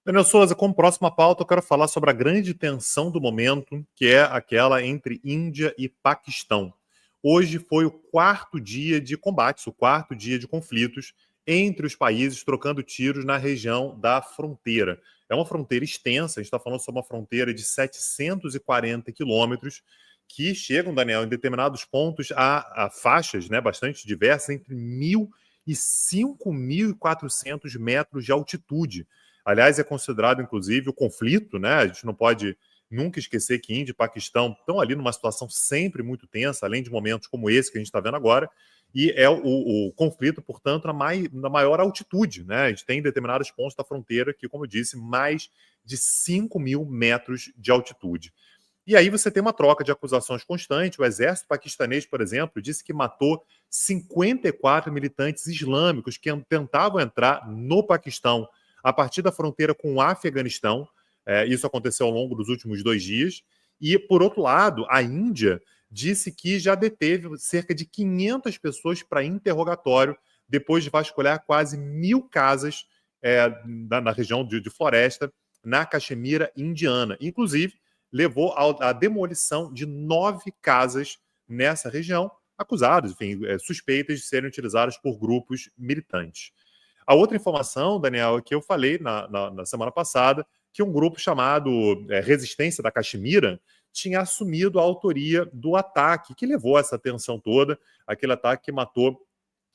Daniel Souza, como próxima pauta, eu quero falar sobre a grande tensão do momento, que é aquela entre Índia e Paquistão. Hoje foi o quarto dia de combates, o quarto dia de conflitos entre os países trocando tiros na região da fronteira. É uma fronteira extensa, a gente está falando sobre uma fronteira de 740 quilômetros, que chegam, Daniel, em determinados pontos a faixas, né, bastante diversas, entre 1.000 e 5.400 metros de altitude. Aliás, é considerado, inclusive, o conflito, né? A gente não pode nunca esquecer que Índia e Paquistão estão ali numa situação sempre muito tensa, além de momentos como esse que a gente está vendo agora, e é o conflito, portanto, na maior altitude, né? A gente tem determinados pontos da fronteira que, como eu disse, mais de 5.000 metros de altitude. E aí você tem uma troca de acusações constante. O exército paquistanês, por exemplo, disse que matou 54 militantes islâmicos que tentavam entrar no Paquistão a partir da fronteira com o Afeganistão. Isso aconteceu ao longo dos últimos 2 dias. E, por outro lado, a Índia disse que já deteve cerca de 500 pessoas para interrogatório depois de vasculhar quase 1.000 casas na região de floresta, na Caxemira indiana. Inclusive, levou à demolição de 9 casas nessa região, acusadas, enfim, suspeitas de serem utilizadas por grupos militantes. A outra informação, Daniel, é que eu falei na semana passada, que um grupo chamado Resistência da Caxemira tinha assumido a autoria do ataque, que levou a essa tensão toda, aquele ataque que matou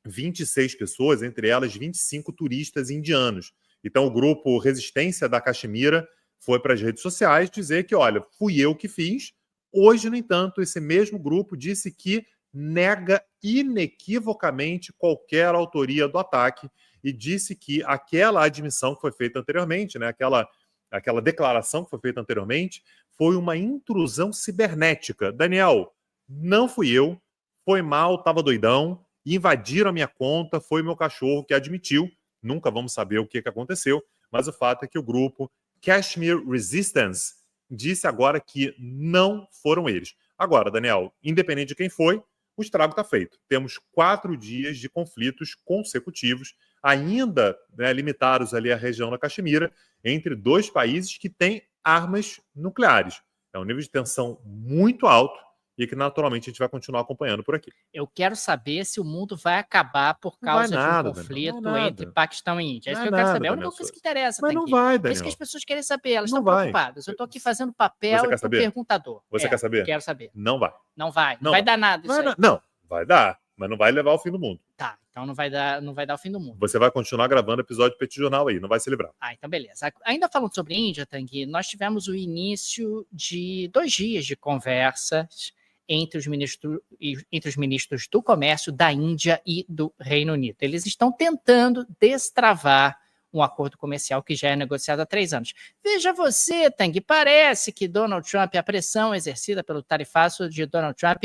26 pessoas, entre elas 25 turistas indianos. Então, o grupo Resistência da Caxemira foi para as redes sociais dizer que, olha, fui eu que fiz. Hoje, no entanto, esse mesmo grupo disse que nega inequivocamente qualquer autoria do ataque e disse que aquela admissão que foi feita anteriormente, né, aquela declaração que foi feita anteriormente, foi uma intrusão cibernética. Daniel, não fui eu, foi mal, estava doidão, invadiram a minha conta, foi meu cachorro que admitiu. Nunca vamos saber o que aconteceu, mas o fato é que o grupo Kashmir Resistance disse agora que não foram eles. Agora, Daniel, independente de quem foi, o estrago está feito. Temos 4 dias de conflitos consecutivos, ainda limitados ali à região da Caxemira, entre 2 países que têm armas nucleares. É um nível de tensão muito alto e que naturalmente a gente vai continuar acompanhando por aqui. Eu quero saber se o mundo vai acabar por causa de um conflito entre Paquistão e Índia. É isso que eu quero saber. É a única coisa que interessa. Mas não vai, Daniel. É isso que as pessoas querem saber. Elas não estão preocupadas. Eu estou aqui fazendo papel do perguntador. Você quer saber? Quero saber. Não vai. Não vai. Não vai dar nada isso aí. Não, vai dar, mas não vai levar ao fim do mundo. Tá, então não vai dar o fim do mundo. Você vai continuar gravando episódio do Petit Jornal aí, não vai se livrar. Então beleza. Ainda falando sobre Índia, Tanguy, nós tivemos o início de 2 dias de conversas entre os ministros do comércio da Índia e do Reino Unido. Eles estão tentando destravar um acordo comercial que já é negociado há 3 anos. Veja você, Tanguy, parece que Donald Trump, a pressão exercida pelo tarifaço de Donald Trump,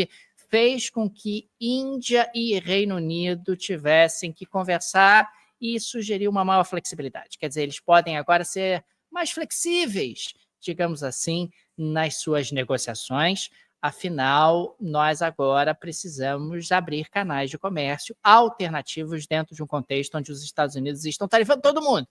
fez com que Índia e Reino Unido tivessem que conversar e sugerir uma maior flexibilidade. Quer dizer, eles podem agora ser mais flexíveis, digamos assim, nas suas negociações. Afinal, nós agora precisamos abrir canais de comércio alternativos dentro de um contexto onde os Estados Unidos estão tarifando todo mundo.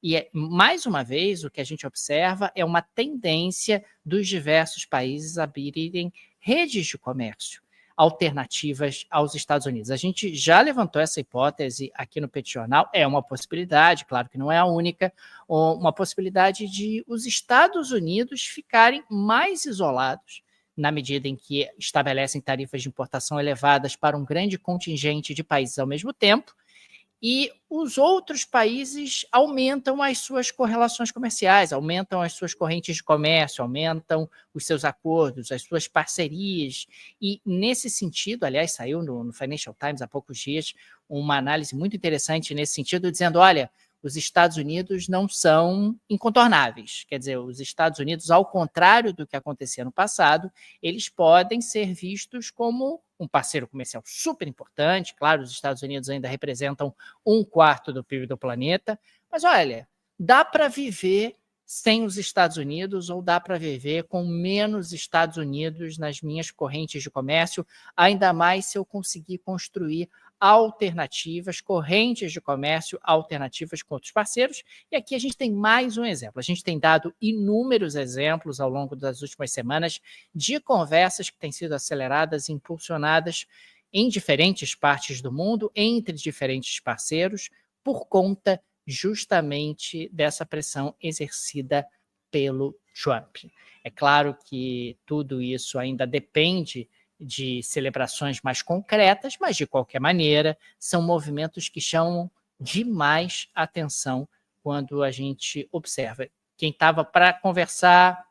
E, mais uma vez, o que a gente observa é uma tendência dos diversos países a abrirem redes de comércio alternativas aos Estados Unidos. A gente já levantou essa hipótese aqui no Petit Jornal, é uma possibilidade, claro que não é a única, uma possibilidade de os Estados Unidos ficarem mais isolados na medida em que estabelecem tarifas de importação elevadas para um grande contingente de países ao mesmo tempo, e os outros países aumentam as suas correlações comerciais, aumentam as suas correntes de comércio, aumentam os seus acordos, as suas parcerias. E, nesse sentido, aliás, saiu no Financial Times há poucos dias uma análise muito interessante nesse sentido, dizendo, olha, os Estados Unidos não são incontornáveis. Quer dizer, os Estados Unidos, ao contrário do que acontecia no passado, eles podem ser vistos como um parceiro comercial super importante. Claro, os Estados Unidos ainda representam 1/4 do PIB do planeta, mas olha, dá para viver sem os Estados Unidos ou dá para viver com menos Estados Unidos nas minhas correntes de comércio, ainda mais se eu conseguir construir alternativas, correntes de comércio alternativas com outros parceiros. E aqui a gente tem mais um exemplo. A gente tem dado inúmeros exemplos ao longo das últimas semanas de conversas que têm sido aceleradas e impulsionadas em diferentes partes do mundo, entre diferentes parceiros, por conta justamente dessa pressão exercida pelo Trump. É claro que tudo isso ainda depende de celebrações mais concretas, mas, de qualquer maneira, são movimentos que chamam demais atenção quando a gente observa. Quem estava para conversar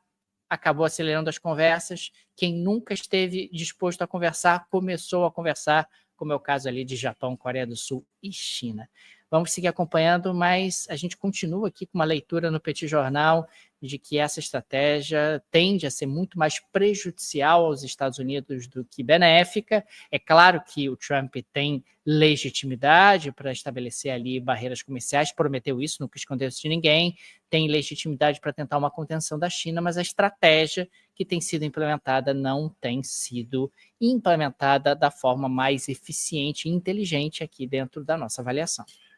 acabou acelerando as conversas, quem nunca esteve disposto a conversar começou a conversar, como é o caso ali de Japão, Coreia do Sul e China. Vamos seguir acompanhando, mas a gente continua aqui com uma leitura no Petit Jornal de que essa estratégia tende a ser muito mais prejudicial aos Estados Unidos do que benéfica. É claro que o Trump tem legitimidade para estabelecer ali barreiras comerciais, prometeu isso, não quis esconder isso de ninguém, tem legitimidade para tentar uma contenção da China, mas a estratégia que tem sido implementada não tem sido implementada da forma mais eficiente e inteligente aqui dentro da nossa avaliação.